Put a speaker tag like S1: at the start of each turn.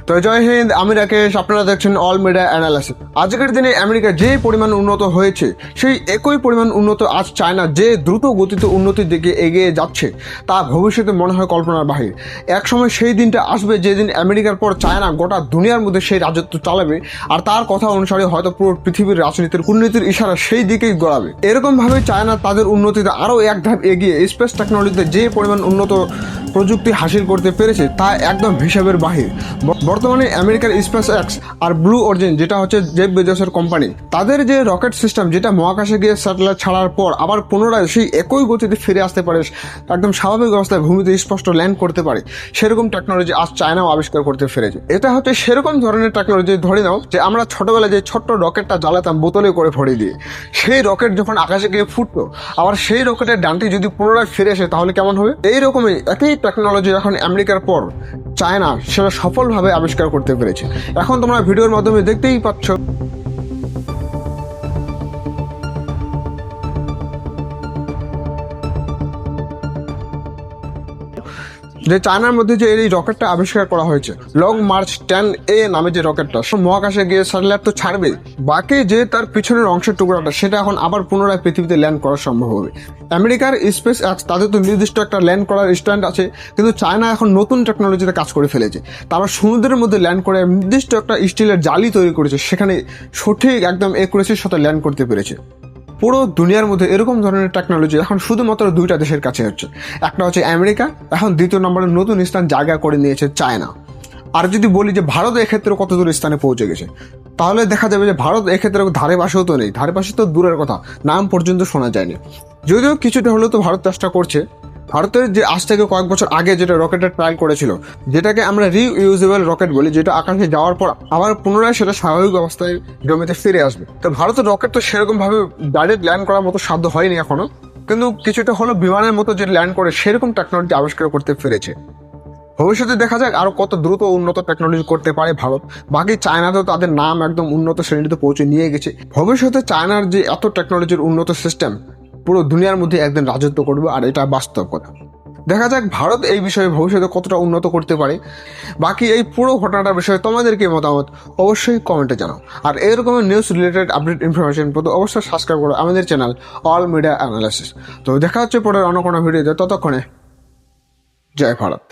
S1: তো জয় হিন্দ, আমি রাকেশ, আপনারা দেখছেন অল মিডিয়া অ্যানালাইসিস। আজকের দিনে আমেরিকা যে পরিমাণ উন্নত হয়েছে, সেই একই পরিমাণ উন্নত আজ চায়না যে দ্রুত গতিতে উন্নতির দিকে এগিয়ে যাচ্ছে, তা ভবিষ্যতে মনে হয় কল্পনার বাহির। একসময় সেই দিনটা আসবে যেদিন আমেরিকার পর চায়না গোটা দুনিয়ার মধ্যে সেই রাজত্ব চালাবে, আর তার কথা অনুসারে হয়তো পুরো পৃথিবীর রাজনীতির উন্নতির ইশারা সেই দিকেই গড়াবে। এরকম ভাবে চায়না তাদের উন্নতিতে আরও এক ধাপ এগিয়ে স্পেস টেকনোলজিতে যে পরিমাণ উন্নত প্রযুক্তি হাসিল করতে পেরেছে তা একদম হিসাবের বাহির। বর্তমানে আমেরিকার স্পেস এক্স আর ব্লু অরিজিন, যেটা হচ্ছে জেফ বেজোসের কোম্পানি, তাদের যে রকেট সিস্টেম যেটা মহাকাশে গিয়ে স্যাটেলাইট ছাড়ার পর আবার পুনরায় সেই একই গতিতে ফিরে আসতে পারে, একদম স্বাভাবিক অবস্থায় ভূমিতে স্পষ্ট ল্যান্ড করতে পারে, সেরকম টেকনোলজি আজ চায়নাও আবিষ্কার করতে পেরেছে। এটা হচ্ছে সেরকম ধরনের টেকনোলজি, ধরে নাও যে আমরা ছোটবেলায় যে ছোট্ট রকেটটা জ্বালাতাম বোতলে করে ভরে দিয়ে, সেই রকেট যখন আকাশে গিয়ে ফুটলো, আবার সেই রকেটের ডানটি যদি পুনরায় ফিরে আসে তাহলে কেমন হবে? এইরকমই একই টেকনোলজি এখন আমেরিকার পর চায়না সেটা সফলভাবে আবিষ্কার করতে পেরেছে। এখন তোমরা ভিডিওর মাধ্যমে দেখতেই পাচ্ছ যে চায়নার মধ্যে যে এই রকেটটা আবিষ্কার করা হয়েছে, লং মার্চ 10A নামে যে রকেটটা, মহাকাশে গিয়ে স্যাটেলাইট তো ছাড়বে, বাকি যে তার পিছনের অংশের টুকরাটা সেটা এখন আবার পুনরায় পৃথিবীতে ল্যান্ড করা সম্ভব হবে। আমেরিকার স্পেস এক্স তাদের তো নির্দিষ্ট একটা ল্যান্ড করার স্ট্যান্ড আছে, কিন্তু চায়না এখন নতুন টেকনোলজিতে কাজ করে ফেলেছে। তারা সমুদ্রের মধ্যে ল্যান্ড করে নির্দিষ্ট একটা স্টিলের জালি তৈরি করেছে, সেখানে সঠিক একদম একুরেসির সাথে ল্যান্ড করতে পেরেছে। পুরো দুনিয়ার মধ্যে এরকম ধরনের টেকনোলজি এখন শুধুমাত্র দুইটা দেশের কাছে হচ্ছে, একটা হচ্ছে আমেরিকা, এখন দ্বিতীয় নম্বরের নতুন স্থান জায়গা করে নিয়েছে চায়না। আর যদি বলি যে ভারত এক্ষেত্রে কত দূর স্থানে পৌঁছে গেছে, তাহলে দেখা যাবে যে ভারত এক্ষেত্রে ধারে পাশেও তো নেই, ধারে পাশে তো দূরের কথা, নাম পর্যন্ত শোনা যায়নি। যদিও কিছুটা হলেও তো ভারত চেষ্টা করছে। ভারতের যে আজ থেকে কয়েক বছর আগে যেটা রকেটের ট্রায়াল করেছিল, যেটাকে আমরা রিইউজেবল রকেট বলি, যেটা আকাশে যাওয়ার পর আবার পুনরায় সেটা স্বাভাবিক অবস্থায় জমিতে ফিরে আসবে, তো ভারতের রকেট তো সেরকম ভাবে ডাইরেক্ট ল্যান্ড করার মতো সাধ্য হয়নি এখনো, কিন্তু কিছুটা হলো বিমানের মতো যে ল্যান্ড করে সেরকম টেকনোলজি আবিষ্কার করতে পেরেছে। ভবিষ্যতে দেখা যাক আরো কত দ্রুত উন্নত টেকনোলজি করতে পারে ভারত। বাকি চায়না তো তাদের নাম একদম উন্নত শ্রেণীতে পৌঁছে নিয়ে গেছে। ভবিষ্যতে চায়নার যে এত টেকনোলজির উন্নত সিস্টেম পুরো দুনিয়ার মধ্যে একদিন রাজত্ব করবে, আর এটা বাস্তব কথা। দেখা যাক ভারত এই বিষয়ে ভবিষ্যতে কতটা উন্নত করতে পারে। বাকি এই পুরো ঘটনাটার বিষয়ে তোমাদের কি মতামত অবশ্যই কমেন্টে জানাও। আর এরকমের নিউজ রিলেটেড আপডেট ইনফরমেশন পেতে অবশ্যই সাবস্ক্রাইব করো আমাদের চ্যানেল অল মিডিয়া অ্যানালাইসিস। তো দেখা হচ্ছে পরের অন্য কোনো ভিডিওতে, ততক্ষণে জয় ভারত।